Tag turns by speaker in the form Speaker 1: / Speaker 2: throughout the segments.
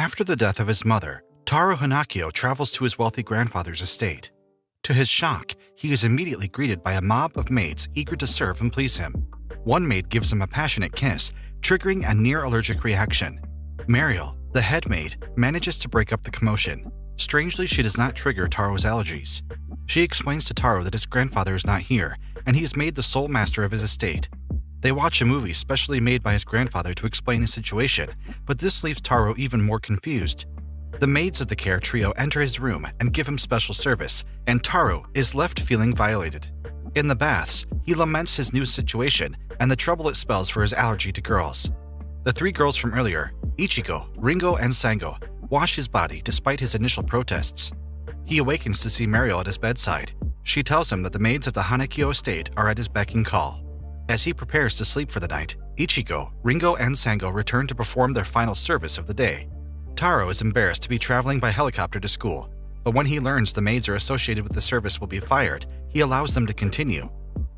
Speaker 1: After the death of his mother, Taro Hanakio travels to his wealthy grandfather's estate. To his shock, he is immediately greeted by a mob of maids eager to serve and please him. One maid gives him a passionate kiss, triggering a near-allergic reaction. Mariel, the head maid, manages to break up the commotion. Strangely, she does not trigger Taro's allergies. She explains to Taro that his grandfather is not here, and he is made the sole master of his estate. They watch a movie specially made by his grandfather to explain his situation, but this leaves Taro even more confused. The maids of the care trio enter his room and give him special service, and Taro is left feeling violated. In the baths, he laments his new situation and the trouble it spells for his allergy to girls. The three girls from earlier, Ichigo, Ringo, and Sango, wash his body despite his initial protests. He awakens to see Mariel at his bedside. She tells him that the maids of the Hanakio estate are at his beck and call. As he prepares to sleep for the night, Ichigo, Ringo, and Sango return to perform their final service of the day. Taro is embarrassed to be traveling by helicopter to school, but when he learns the maids are associated with the service will be fired, he allows them to continue.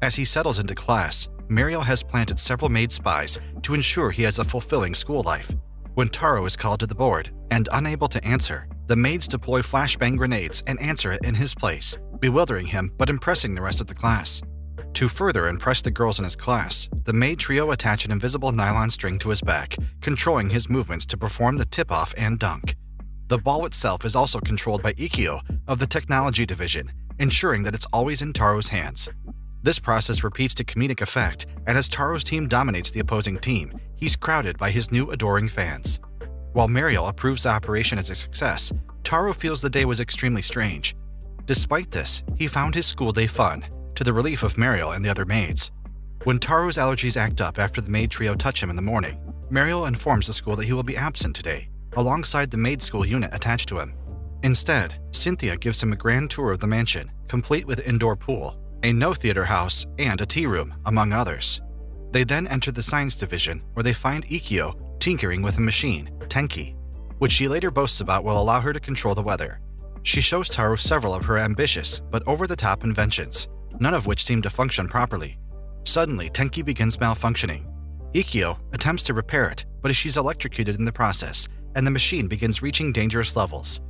Speaker 1: As he settles into class, Mariel has planted several maid spies to ensure he has a fulfilling school life. When Taro is called to the board and unable to answer, the maids deploy flashbang grenades and answer it in his place, bewildering him but impressing the rest of the class. To further impress the girls in his class, the maid trio attach an invisible nylon string to his back, controlling his movements to perform the tip-off and dunk. The ball itself is also controlled by Ikkyo of the Technology Division, ensuring that it's always in Taro's hands. This process repeats to comedic effect, and as Taro's team dominates the opposing team, he's crowded by his new adoring fans. While Mariel approves the operation as a success, Taro feels the day was extremely strange. Despite this, he found his school day fun, to the relief of Mariel and the other maids. When Taro's allergies act up after the maid trio touch him in the morning, Mariel informs the school that he will be absent today, alongside the maid school unit attached to him. Instead, Cynthia gives him a grand tour of the mansion, complete with indoor pool, a no-theater house, and a tea room, among others. They then enter the science division, where they find Ikkyo tinkering with a machine, Tenki, which she later boasts about will allow her to control the weather. She shows Taro several of her ambitious but over-the-top inventions, none of which seem to function properly. Suddenly, Tenki begins malfunctioning. Ikkyo attempts to repair it, but she's electrocuted in the process, and the machine begins reaching dangerous levels.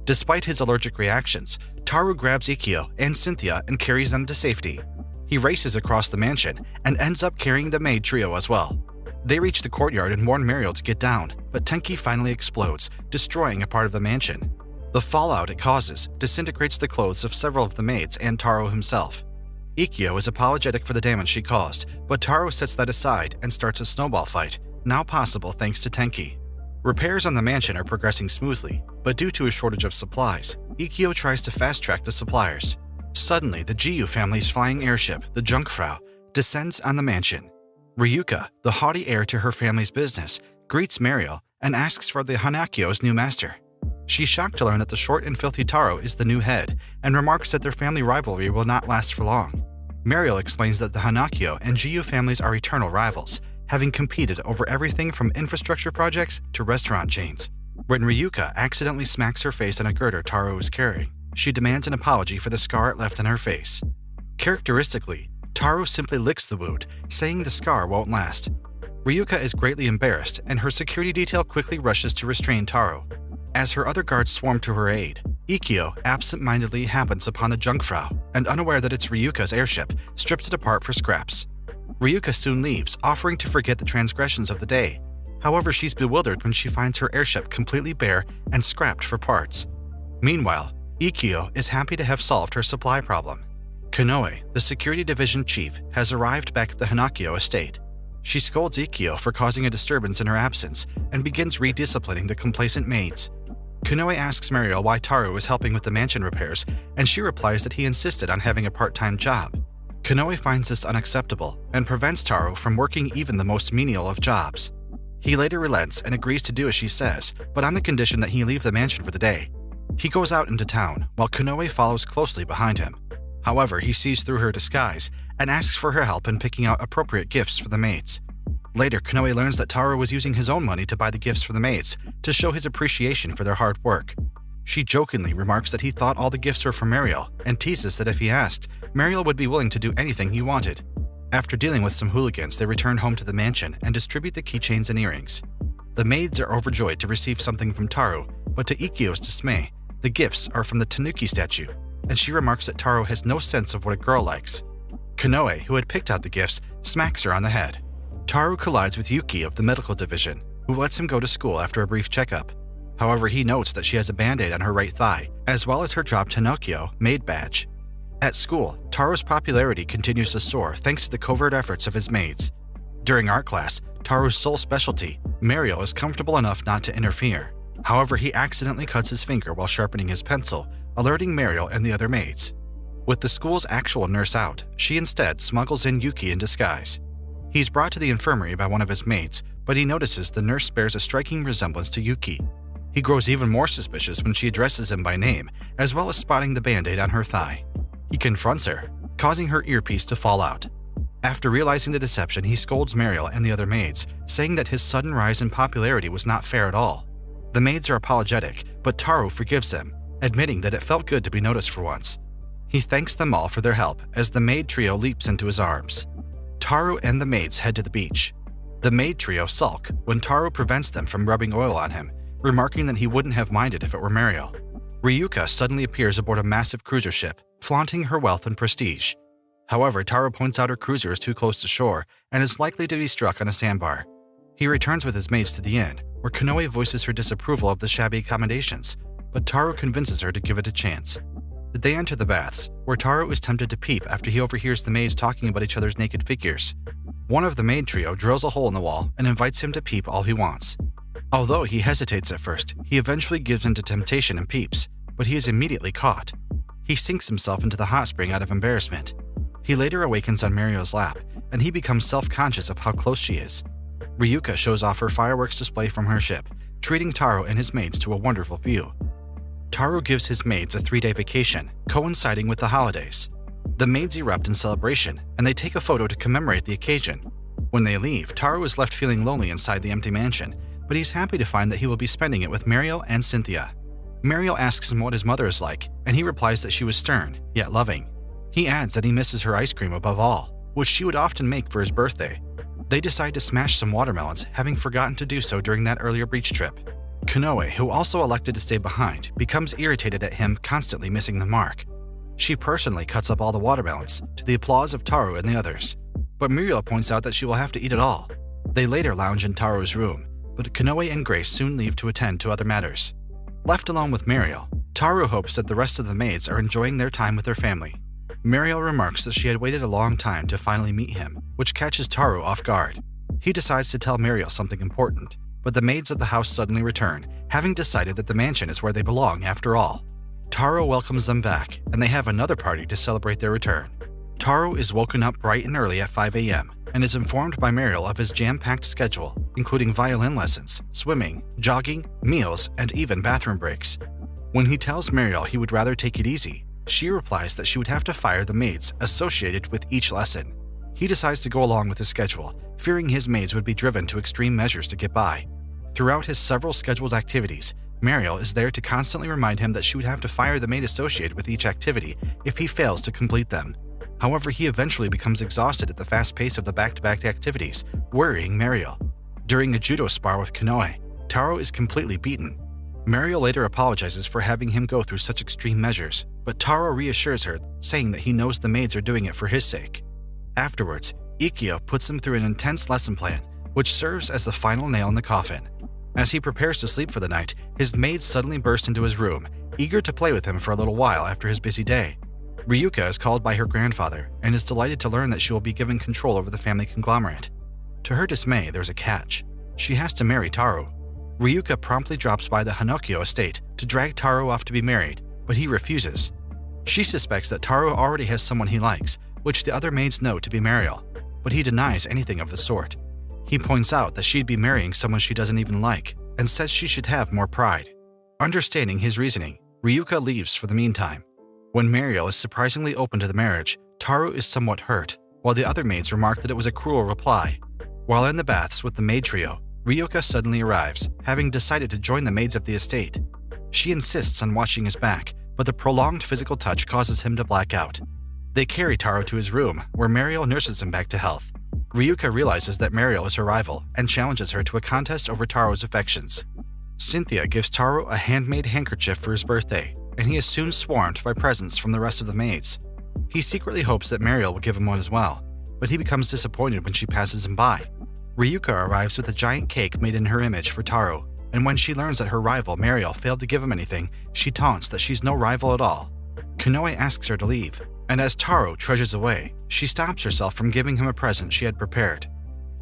Speaker 1: Despite his allergic reactions, Taro grabs Ikkyo and Cynthia and carries them to safety. He races across the mansion and ends up carrying the maid trio as well. They reach the courtyard and warn Mariel to get down, but Tenki finally explodes, destroying a part of the mansion. The fallout it causes disintegrates the clothes of several of the maids and Taro himself. Ikkyo is apologetic for the damage she caused, but Taro sets that aside and starts a snowball fight, now possible thanks to Tenki. Repairs on the mansion are progressing smoothly, but due to a shortage of supplies, Ikkyo tries to fast-track the suppliers. Suddenly, the Jiyu family's flying airship, the Jungfrau, descends on the mansion. Ryuka, the haughty heir to her family's business, greets Mariel and asks for the Hanakio's new master. She's shocked to learn that the short and filthy Taro is the new head, and remarks that their family rivalry will not last for long. Mariel explains that the Hanakio and Jiyu families are eternal rivals, having competed over everything from infrastructure projects to restaurant chains. When Ryuka accidentally smacks her face on a girder Taro is carrying, she demands an apology for the scar it left on her face. Characteristically, Taro simply licks the wound, saying the scar won't last. Ryuka is greatly embarrassed, and her security detail quickly rushes to restrain Taro. As her other guards swarm to her aid, Ikkyo absent-mindedly happens upon the Jungfrau, and unaware that it's Ryuka's airship, strips it apart for scraps. Ryuka soon leaves, offering to forget the transgressions of the day. However, she's bewildered when she finds her airship completely bare and scrapped for parts. Meanwhile, Ikkyo is happy to have solved her supply problem. Konoe, the security division chief, has arrived back at the Hanakio estate. She scolds Ikkyo for causing a disturbance in her absence and begins redisciplining the complacent maids. Konoe asks Mariel why Taro is helping with the mansion repairs, and she replies that he insisted on having a part-time job. Konoe finds this unacceptable and prevents Taro from working even the most menial of jobs. He later relents and agrees to do as she says, but on the condition that he leave the mansion for the day. He goes out into town, while Konoe follows closely behind him. However, he sees through her disguise and asks for her help in picking out appropriate gifts for the maids. Later, Konoe learns that Taro was using his own money to buy the gifts for the maids to show his appreciation for their hard work. She jokingly remarks that he thought all the gifts were for Mariel and teases that if he asked, Mariel would be willing to do anything he wanted. After dealing with some hooligans, they return home to the mansion and distribute the keychains and earrings. The maids are overjoyed to receive something from Taro, but to Ikkyo's dismay, the gifts are from the tanuki statue, and she remarks that Taro has no sense of what a girl likes. Konoe, who had picked out the gifts, smacks her on the head. Taro collides with Yuki of the medical division, who lets him go to school after a brief checkup. However, he notes that she has a band-aid on her right thigh, as well as her dropped Hinokyo maid badge. At school, Taro's popularity continues to soar thanks to the covert efforts of his maids. During art class, Taro's sole specialty, Mario is comfortable enough not to interfere. However, he accidentally cuts his finger while sharpening his pencil, alerting Mario and the other maids. With the school's actual nurse out, she instead smuggles in Yuki in disguise. He's brought to the infirmary by one of his maids, but he notices the nurse bears a striking resemblance to Yuki. He grows even more suspicious when she addresses him by name, as well as spotting the band-aid on her thigh. He confronts her, causing her earpiece to fall out. After realizing the deception, he scolds Mario and the other maids, saying that his sudden rise in popularity was not fair at all. The maids are apologetic, but Taro forgives them, admitting that it felt good to be noticed for once. He thanks them all for their help as the maid trio leaps into his arms. Taro and the maids head to the beach. The maid trio sulk when Taro prevents them from rubbing oil on him, remarking that he wouldn't have minded if it were Mario. Ryuka suddenly appears aboard a massive cruiser ship, flaunting her wealth and prestige. However, Taro points out her cruiser is too close to shore and is likely to be struck on a sandbar. He returns with his maids to the inn, where Konoe voices her disapproval of the shabby accommodations, but Taro convinces her to give it a chance. They enter the baths, where Taro is tempted to peep after he overhears the maids talking about each other's naked figures. One of the maid trio drills a hole in the wall and invites him to peep all he wants. Although he hesitates at first, he eventually gives in to temptation and peeps, but he is immediately caught. He sinks himself into the hot spring out of embarrassment. He later awakens on Mario's lap, and he becomes self-conscious of how close she is. Ryuka shows off her fireworks display from her ship, treating Taro and his maids to a wonderful view. Taro gives his maids a 3-day vacation, coinciding with the holidays. The maids erupt in celebration, and they take a photo to commemorate the occasion. When they leave, Taro is left feeling lonely inside the empty mansion, but he's happy to find that he will be spending it with Mario and Cynthia. Mario asks him what his mother is like, and he replies that she was stern, yet loving. He adds that he misses her ice cream above all, which she would often make for his birthday. They decide to smash some watermelons, having forgotten to do so during that earlier beach trip. Konoe, who also elected to stay behind, becomes irritated at him constantly missing the mark. She personally cuts up all the watermelons, to the applause of Taro and the others. But Muriel points out that she will have to eat it all. They later lounge in Taro's room, but Konoe and Grace soon leave to attend to other matters. Left alone with Muriel, Taro hopes that the rest of the maids are enjoying their time with their family. Muriel remarks that she had waited a long time to finally meet him, which catches Taro off guard. He decides to tell Muriel something important, but the maids of the house suddenly return, having decided that the mansion is where they belong after all. Taro welcomes them back, and they have another party to celebrate their return. Taro is woken up bright and early at 5 a.m. and is informed by Muriel of his jam-packed schedule, including violin lessons, swimming, jogging, meals, and even bathroom breaks. When he tells Muriel he would rather take it easy, she replies that she would have to fire the maids associated with each lesson. He decides to go along with his schedule, fearing his maids would be driven to extreme measures to get by. Throughout his several scheduled activities, Muriel is there to constantly remind him that she would have to fire the maid associated with each activity if he fails to complete them. However, he eventually becomes exhausted at the fast pace of the back-to-back activities, worrying Muriel. During a judo spar with Konoe, Taro is completely beaten. Muriel later apologizes for having him go through such extreme measures, but Taro reassures her, saying that he knows the maids are doing it for his sake. Afterwards, Ikkyo puts him through an intense lesson plan, which serves as the final nail in the coffin. As he prepares to sleep for the night, his maids suddenly burst into his room, eager to play with him for a little while after his busy day. Ryuka is called by her grandfather and is delighted to learn that she will be given control over the family conglomerate. To her dismay, there's a catch. She has to marry Taro. Ryuka promptly drops by the Hinokyo estate to drag Taro off to be married, but he refuses. She suspects that Taro already has someone he likes, which the other maids know to be Muriel, but he denies anything of the sort. He points out that she'd be marrying someone she doesn't even like, and says she should have more pride. Understanding his reasoning, Ryuka leaves for the meantime. When Muriel is surprisingly open to the marriage, Taro is somewhat hurt, while the other maids remark that it was a cruel reply. While in the baths with the maid trio, Ryuka suddenly arrives, having decided to join the maids of the estate. She insists on watching his back, but the prolonged physical touch causes him to black out. They carry Taro to his room, where Muriel nurses him back to health. Ryuka realizes that Mariel is her rival and challenges her to a contest over Taro's affections. Cynthia gives Taro a handmade handkerchief for his birthday, and he is soon swarmed by presents from the rest of the maids. He secretly hopes that Mariel will give him one as well, but he becomes disappointed when she passes him by. Ryuka arrives with a giant cake made in her image for Taro, and when she learns that her rival Mariel failed to give him anything, she taunts that she's no rival at all. Konoe asks her to leave, and as Taro trudges away, she stops herself from giving him a present she had prepared.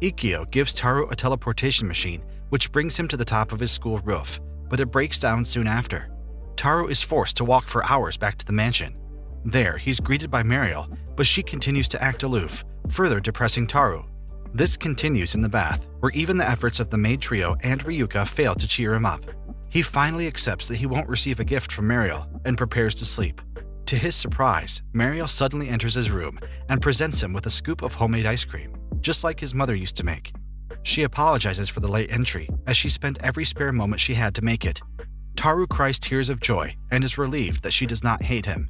Speaker 1: Ikkyo gives Taro a teleportation machine which brings him to the top of his school roof, but it breaks down soon after. Taro is forced to walk for hours back to the mansion. There, he's greeted by Mariel, but she continues to act aloof, further depressing Taro. This continues in the bath, where even the efforts of the maid trio and Ryuka fail to cheer him up. He finally accepts that he won't receive a gift from Mariel and prepares to sleep. To his surprise, Mariel suddenly enters his room and presents him with a scoop of homemade ice cream, just like his mother used to make. She apologizes for the late entry, as she spent every spare moment she had to make it. Taro cries tears of joy and is relieved that she does not hate him.